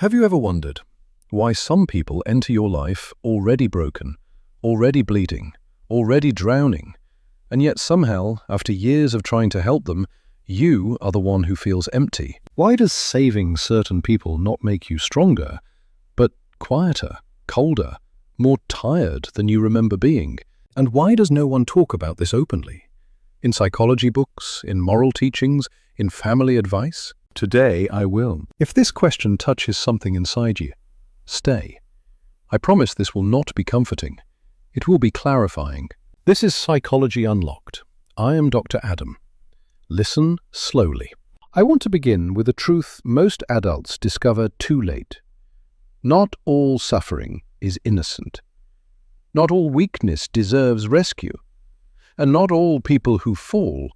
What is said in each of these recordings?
Have you ever wondered why some people enter your life already broken, already bleeding, already drowning, and yet somehow, after years of trying to help them, you are the one who feels empty? Why does saving certain people not make you stronger, but quieter, colder, more tired than you remember being? And why does no one talk about this openly? In psychology books, in moral teachings, in family advice? Today I will. If this question touches something inside you, stay. I promise this will not be comforting. It will be clarifying. This is Psychology Unlocked. I am Dr. Adam. Listen slowly. I want to begin with a truth most adults discover too late. Not all suffering is innocent. Not all weakness deserves rescue. And not all people who fall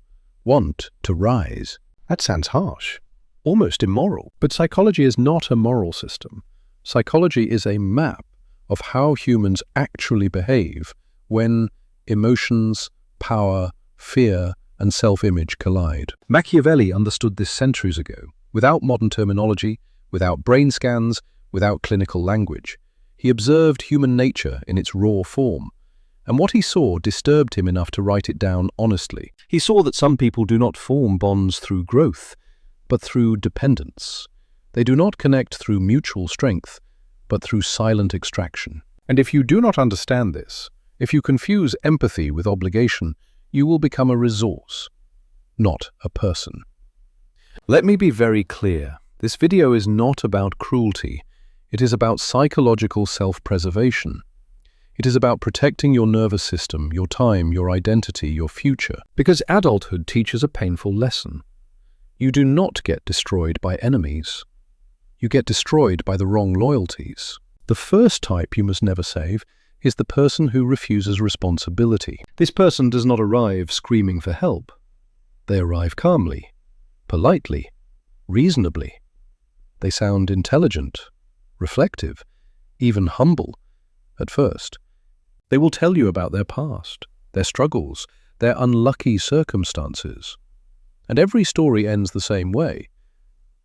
want to rise. That sounds harsh. Almost immoral. But psychology is not a moral system. Psychology is a map of how humans actually behave when emotions, power, fear, and self-image collide. Machiavelli understood this centuries ago, without modern terminology, without brain scans, without clinical language. He observed human nature in its raw form, and what he saw disturbed him enough to write it down honestly. He saw that some people do not form bonds through growth, but through dependence. They do not connect through mutual strength, but through silent extraction. And if you do not understand this, if you confuse empathy with obligation, you will become a resource, not a person. Let me be very clear. This video is not about cruelty. It is about psychological self-preservation. It is about protecting your nervous system, your time, your identity, your future. Because adulthood teaches a painful lesson. You do not get destroyed by enemies. You get destroyed by the wrong loyalties. The first type you must never save is the person who refuses responsibility. This person does not arrive screaming for help. They arrive calmly, politely, reasonably. They sound intelligent, reflective, even humble at first. They will tell you about their past, their struggles, their unlucky circumstances. And every story ends the same way.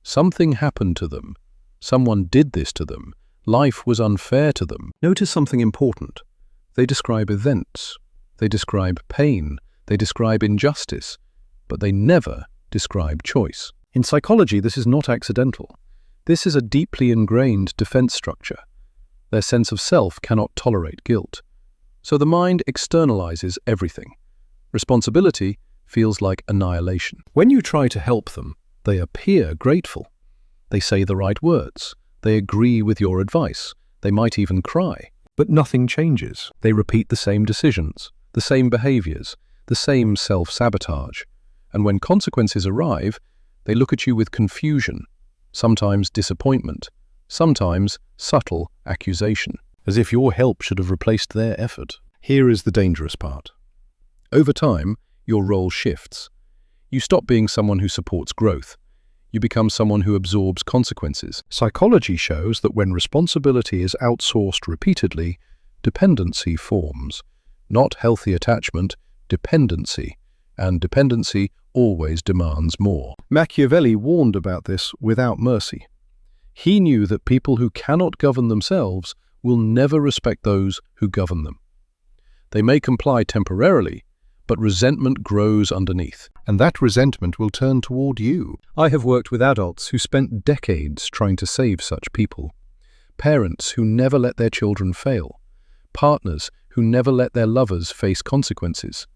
Something happened to them. Someone did this to them. Life was unfair to them. Notice something important. They describe events. They describe pain. They describe injustice. But they never describe choice. In psychology, this is not accidental. This is a deeply ingrained defense structure. Their sense of self cannot tolerate guilt. So the mind externalizes everything. Responsibility feels like annihilation. When you try to help them, they appear grateful. They say the right words. They agree with your advice. They might even cry. But nothing changes. They repeat the same decisions, the same behaviors, the same self-sabotage. And when consequences arrive, they look at you with confusion, sometimes disappointment, sometimes subtle accusation, as if your help should have replaced their effort. Here is the dangerous part. Over time, your role shifts. You stop being someone who supports growth. You become someone who absorbs consequences. Psychology shows that when responsibility is outsourced repeatedly, dependency forms. Not healthy attachment, dependency. And dependency always demands more. Machiavelli warned about this without mercy. He knew that people who cannot govern themselves will never respect those who govern them. They may comply temporarily, but resentment grows underneath, and that resentment will turn toward you. I have worked with adults who spent decades trying to save such people. Parents who never let their children fail. Partners who never let their lovers face consequences.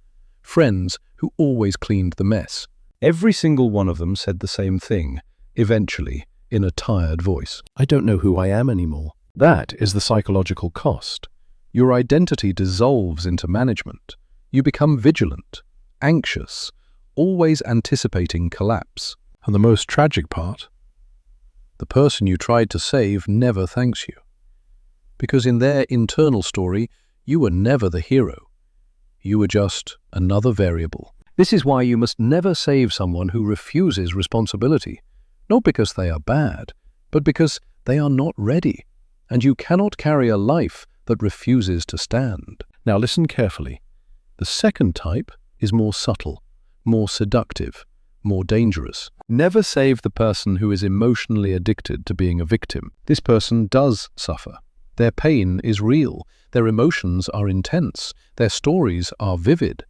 Friends who always cleaned the mess. Every single one of them said the same thing, eventually, in a tired voice. I don't know who I am anymore. That is the psychological cost. Your identity dissolves into management. You become vigilant, anxious, always anticipating collapse. And the most tragic part, the person you tried to save never thanks you. Because in their internal story, you were never the hero. You were just another variable. This is why you must never save someone who refuses responsibility. Not because they are bad, but because they are not ready. And you cannot carry a life that refuses to stand. Now listen carefully. The second type is more subtle, more seductive, more dangerous. Never save the person who is emotionally addicted to being a victim. This person does suffer. Their pain is real, their emotions are intense, their stories are vivid,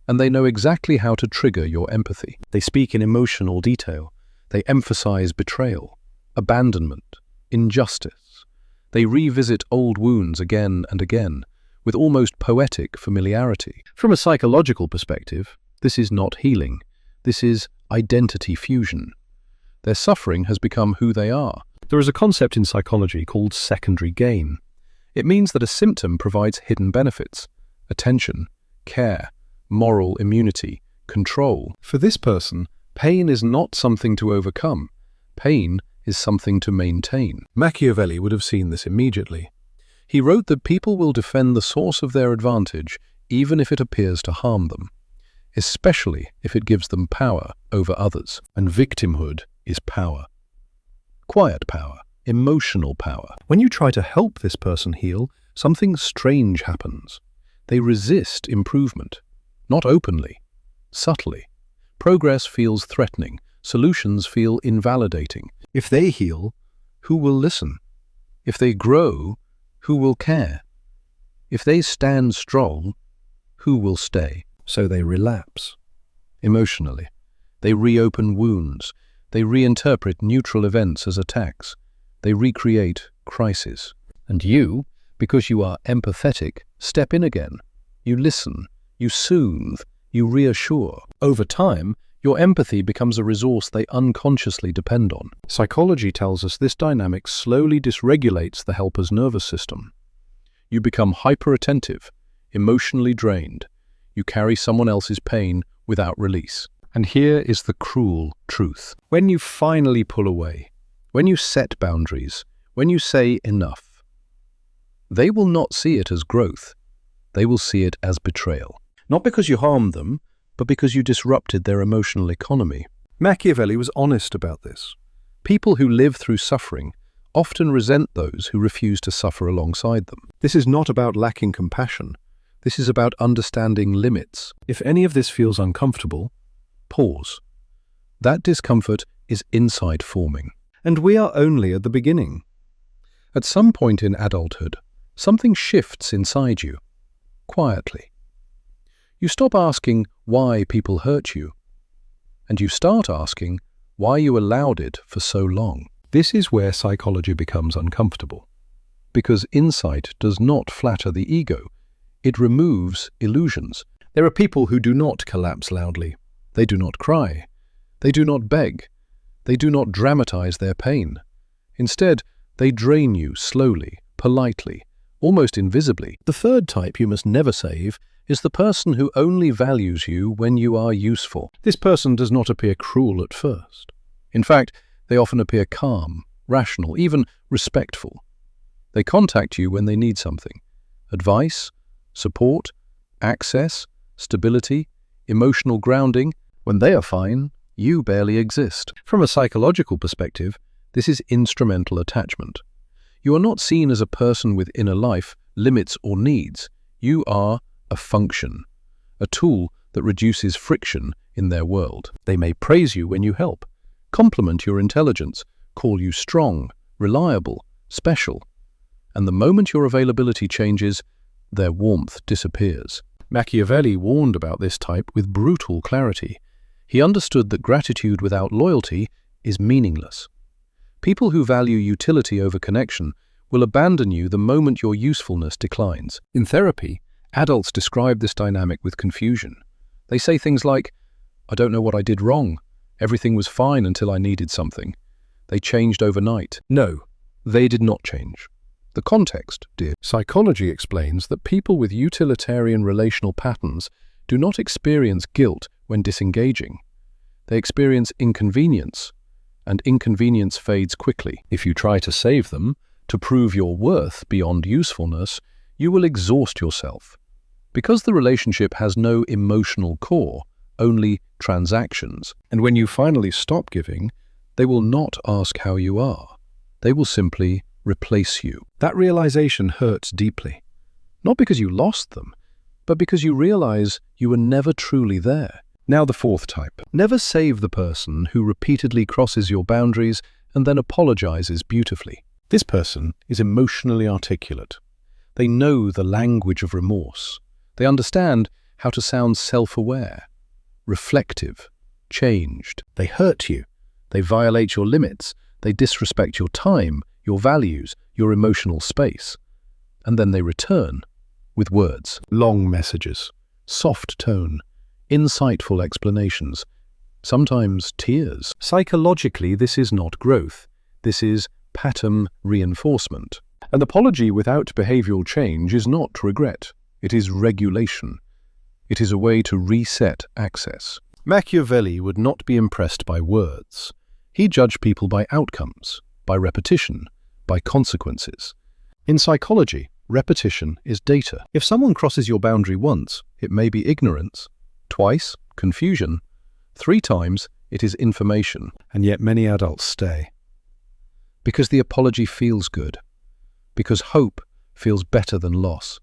and they know exactly how to trigger your empathy. They speak in emotional detail. They emphasize betrayal, abandonment, injustice. They revisit old wounds again and again, with almost poetic familiarity. From a psychological perspective, this is not healing. This is identity fusion. Their suffering has become who they are. There is a concept in psychology called secondary gain. It means that a symptom provides hidden benefits: attention, care, moral immunity, control. For this person, pain is not something to overcome. Pain is something to maintain. Machiavelli would have seen this immediately. He wrote that people will defend the source of their advantage even if it appears to harm them, especially if it gives them power over others. And victimhood is power. Quiet power, emotional power. When you try to help this person heal, something strange happens. They resist improvement, not openly, subtly. Progress feels threatening. Solutions feel invalidating. If they heal, who will listen? If they grow, who will care? If they stand strong, who will stay? So they relapse. Emotionally, they reopen wounds. They reinterpret neutral events as attacks. They recreate crises. And you, because you are empathetic, step in again. You listen, you soothe, you reassure. Over time, your empathy becomes a resource they unconsciously depend on. Psychology tells us this dynamic slowly dysregulates the helper's nervous system. You become hyper-attentive, emotionally drained. You carry someone else's pain without release. And here is the cruel truth. When you finally pull away, when you set boundaries, when you say enough, they will not see it as growth. They will see it as betrayal. Not because you harmed them, but because you disrupted their emotional economy. Machiavelli was honest about this. People who live through suffering often resent those who refuse to suffer alongside them. This is not about lacking compassion. This is about understanding limits. If any of this feels uncomfortable, pause. That discomfort is insight forming. And we are only at the beginning. At some point in adulthood, something shifts inside you, quietly. You stop asking why people hurt you, and you start asking why you allowed it for so long. This is where psychology becomes uncomfortable, because insight does not flatter the ego. It removes illusions. There are people who do not collapse loudly. They do not cry. They do not beg. They do not dramatize their pain. Instead, they drain you slowly, politely, almost invisibly. The third type you must never save is the person who only values you when you are useful. This person does not appear cruel at first. In fact, they often appear calm, rational, even respectful. They contact you when they need something: advice, support, access, stability, emotional grounding. When they are fine, you barely exist. From a psychological perspective, this is instrumental attachment. You are not seen as a person with inner life, limits, or needs. You are a function, a tool that reduces friction in their world. They may praise you when you help, compliment your intelligence, call you strong, reliable, special. And the moment your availability changes, their warmth disappears. Machiavelli warned about this type with brutal clarity. He understood that gratitude without loyalty is meaningless. People who value utility over connection will abandon you the moment your usefulness declines. In therapy, adults describe this dynamic with confusion. They say things like, "I don't know what I did wrong. Everything was fine until I needed something. They changed overnight." No, they did not change. The context did. Psychology explains that people with utilitarian relational patterns do not experience guilt when disengaging. They experience inconvenience, and inconvenience fades quickly. If you try to save them, to prove your worth beyond usefulness, you will exhaust yourself. Because the relationship has no emotional core, only transactions. And when you finally stop giving, they will not ask how you are. They will simply replace you. That realization hurts deeply. Not because you lost them, but because you realize you were never truly there. Now the fourth type. Never save the person who repeatedly crosses your boundaries and then apologizes beautifully. This person is emotionally articulate. They know the language of remorse. They understand how to sound self-aware, reflective, changed. They hurt you. They violate your limits. They disrespect your time, your values, your emotional space. And then they return with words, long messages, soft tone, insightful explanations, sometimes tears. Psychologically, this is not growth. This is pattern reinforcement. An apology without behavioral change is not regret. It is regulation. It is a way to reset access. Machiavelli would not be impressed by words. He judged people by outcomes, by repetition, by consequences. In psychology, repetition is data. If someone crosses your boundary once, it may be ignorance. Twice, confusion. 3 times, it is information. And yet many adults stay. Because the apology feels good. Because hope feels better than loss.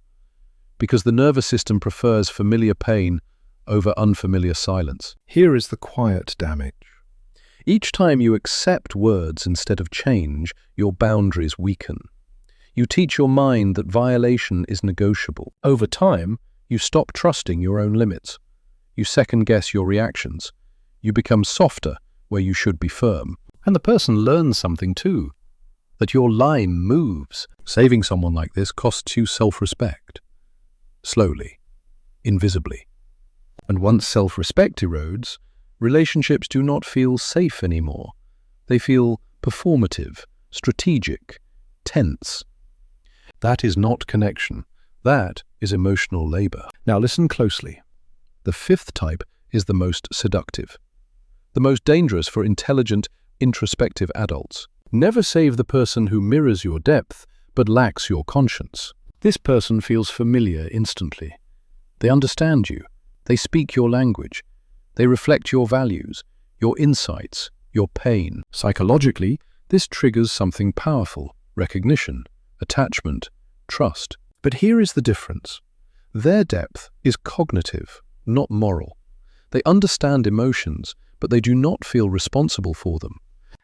Because the nervous system prefers familiar pain over unfamiliar silence. Here is the quiet damage. Each time you accept words instead of change, your boundaries weaken. You teach your mind that violation is negotiable. Over time, you stop trusting your own limits. You second-guess your reactions. You become softer where you should be firm. And the person learns something too, that your line moves. Saving someone like this costs you self-respect. Slowly, invisibly. And once self-respect erodes, relationships do not feel safe anymore. They feel performative, strategic, tense. That is not connection. That is emotional labor. Now listen closely. The fifth type is the most seductive, the most dangerous for intelligent, introspective adults. Never save the person who mirrors your depth but lacks your conscience. This person feels familiar instantly. They understand you. They speak your language. They reflect your values, your insights, your pain. Psychologically, this triggers something powerful: recognition, attachment, trust. But here is the difference. Their depth is cognitive, not moral. They understand emotions, but they do not feel responsible for them.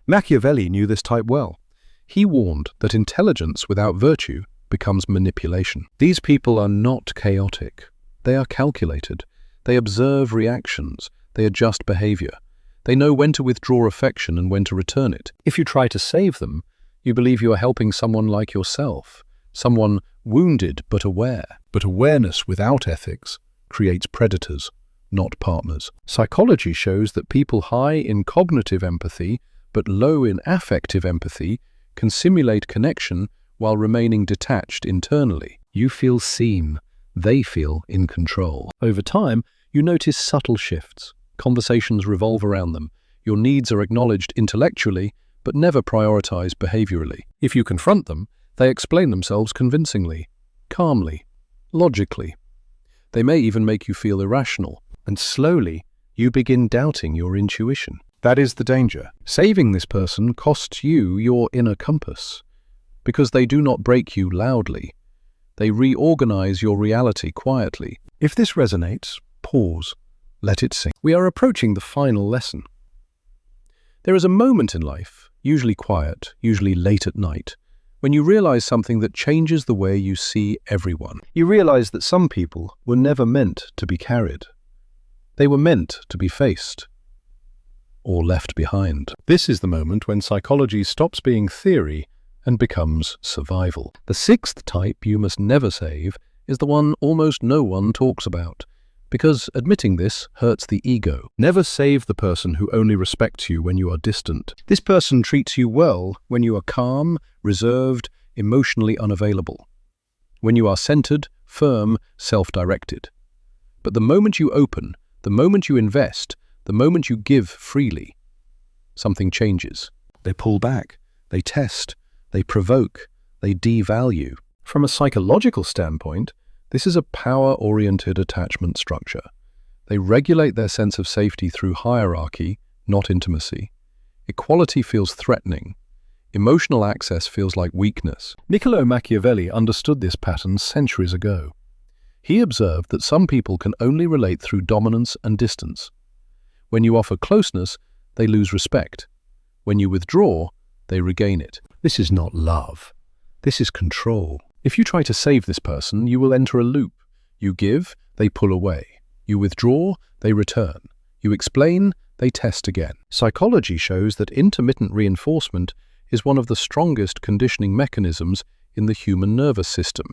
Machiavelli knew this type well. He warned that intelligence without virtue becomes manipulation. These people are not chaotic. They are calculated. They observe reactions. They adjust behavior. They know when to withdraw affection and when to return it. If you try to save them, you believe you are helping someone like yourself, someone wounded but aware. But awareness without ethics creates predators, not partners. Psychology shows that people high in cognitive empathy but low in affective empathy can simulate connection while remaining detached internally. You feel seen. They feel in control. Over time, you notice subtle shifts. Conversations revolve around them. Your needs are acknowledged intellectually, but never prioritized behaviorally. If you confront them, they explain themselves convincingly, calmly, logically. They may even make you feel irrational, and slowly, you begin doubting your intuition. That is the danger. Saving this person costs you your inner compass, because they do not break you loudly. They reorganize your reality quietly. If this resonates, pause. Let it sink. We are approaching the final lesson. There is a moment in life, usually quiet, usually late at night, when you realize something that changes the way you see everyone. You realize that some people were never meant to be carried. They were meant to be faced or left behind. This is the moment when psychology stops being theory and becomes survival. The sixth type you must never save is the one almost no one talks about, because admitting this hurts the ego. Never save the person who only respects you when you are distant. This person treats you well when you are calm, reserved, emotionally unavailable. When you are centered, firm, self-directed. But the moment you open, the moment you invest, the moment you give freely, something changes. They pull back, they test, they provoke, they devalue. From a psychological standpoint, this is a power-oriented attachment structure. They regulate their sense of safety through hierarchy, not intimacy. Equality feels threatening. Emotional access feels like weakness. Niccolò Machiavelli understood this pattern centuries ago. He observed that some people can only relate through dominance and distance, When you offer closeness, they lose respect. When you withdraw, they regain it. This is not love. This is control. If you try to save this person, you will enter a loop. You give, they pull away. You withdraw, they return. You explain, they test again. Psychology shows that intermittent reinforcement is one of the strongest conditioning mechanisms in the human nervous system.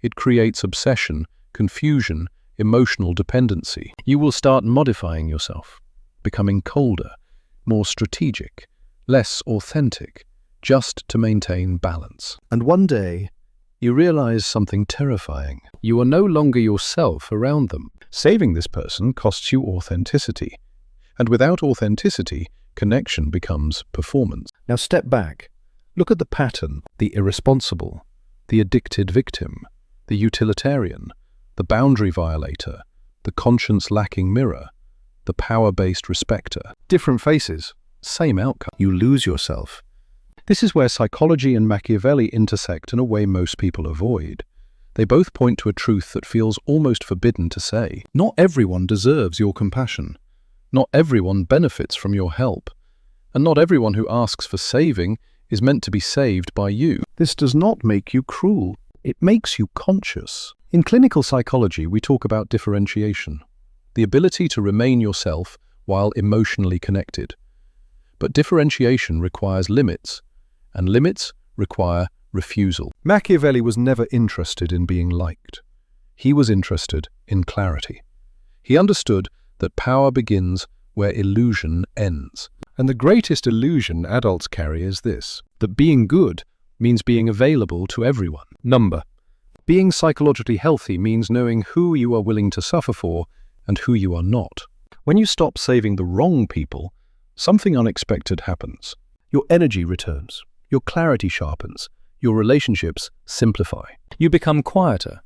It creates obsession, confusion, emotional dependency. You will start modifying yourself, becoming colder, more strategic, less authentic, just to maintain balance. And one day, you realize something terrifying. You are no longer yourself around them. Saving this person costs you authenticity. And without authenticity, connection becomes performance. Now step back. Look at the pattern: the irresponsible, the addicted victim, the utilitarian, the boundary violator, the conscience-lacking mirror, the power-based respecter. Different faces, same outcome. You lose yourself. This is where psychology and Machiavelli intersect in a way most people avoid. They both point to a truth that feels almost forbidden to say. Not everyone deserves your compassion. Not everyone benefits from your help. And not everyone who asks for saving is meant to be saved by you. This does not make you cruel. It makes you conscious. In clinical psychology, we talk about differentiation, the ability to remain yourself while emotionally connected. But differentiation requires limits, and limits require refusal. Machiavelli was never interested in being liked. He was interested in clarity. He understood that power begins where illusion ends. And the greatest illusion adults carry is this: that being good means being available to everyone. Being psychologically healthy means knowing who you are willing to suffer for and who you are not. When you stop saving the wrong people, something unexpected happens. Your energy returns, your clarity sharpens, your relationships simplify. You become quieter,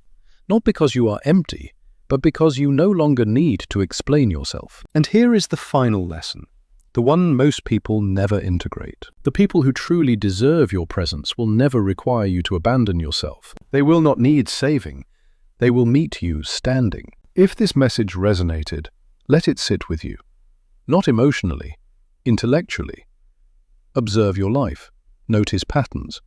not because you are empty, but because you no longer need to explain yourself. And here is the final lesson, the one most people never integrate. The people who truly deserve your presence will never require you to abandon yourself. They will not need saving. They will meet you standing. If this message resonated, let it sit with you. Not emotionally, intellectually. Observe your life. Notice patterns.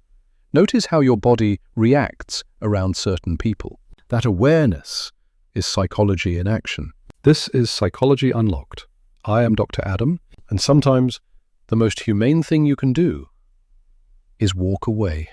Notice how your body reacts around certain people. That awareness is psychology in action. This is Psychology Unlocked. I am Dr. Adam, and sometimes the most humane thing you can do is walk away.